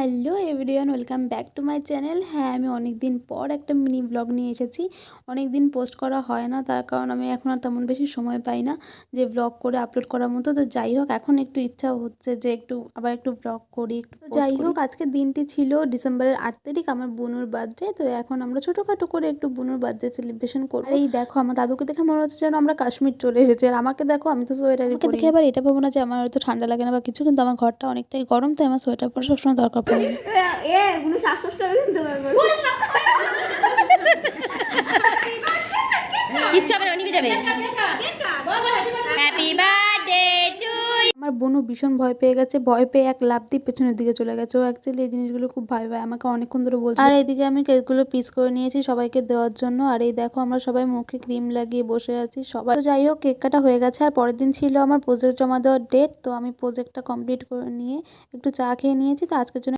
Hello everyone, welcome back to my channel. হ্যাঁ, আমি অনেক দিন পর একটা মিনি ব্লগ নিয়ে এসেছি। অনেক দিন পোস্ট করা হয় না, তার কারণ আমি এখন আর তেমন বেশি সময় পাই না যে ব্লগ করে আপলোড করার মতো। তো যাই হোক, এখন একটু ইচ্ছা হচ্ছে যে আবার একটু ব্লগ করি, একটু যাই হোক। আজকের দিনটি ছিল ডিসেম্বরের 8 তারিখ, আমার বোনুর বার্থডে। তো এখন আমরা ছোটোখাটো করে একটু বোনুর বার্থডে সেলিব্রেশন করবো। এই দেখো, আমার দাদুকে দেখে মনে হচ্ছে যেন আমরা কাশ্মীর চলে এসেছি, আর আমাকে দেখো, আমি তো সোয়েটারই পরি। দেখে আবার এটা ভাবো না যে আমার হয়তো ঠান্ডা লাগে না বা কিছু, কিন্তু আমার ঘরটা অনেকটাই গরম, তাই আমার সোয়েটার পরা সবসময় দরকার পড়ে। শ্বাসকষ্ট হবে কিন্তু কিচ্ছু হবে না, নিভে যাবে। Happy birthday to you. আমার বোনও ভীষণ ভয় পেয়ে গেছে, ভয় পেয়ে এক লাফ দিয়ে পেছনের দিকে চলে গেছে। ও অ্যাকচুয়ালি এই জিনিসগুলো খুব ভয় পায়, আমাকে অনেকক্ষণ ধরে বলছে। আর এইদিকে আমি কেকগুলো পিস করে নিয়েছি সবাইকে দেওয়ার জন্য। আর এই দেখো, আমরা সবাই মুখে ক্রিম লাগিয়ে বসে আছি সবাই। তো যাই হোক, কেক কাটা হয়ে গেছে। আর পরের দিন ছিল আমার প্রজেক্ট জমা দেওয়ার ডেট। তো আমি প্রজেক্টটা কমপ্লিট করে নিয়ে একটু চা খেয়ে নিয়েছি। তো আজকের জন্য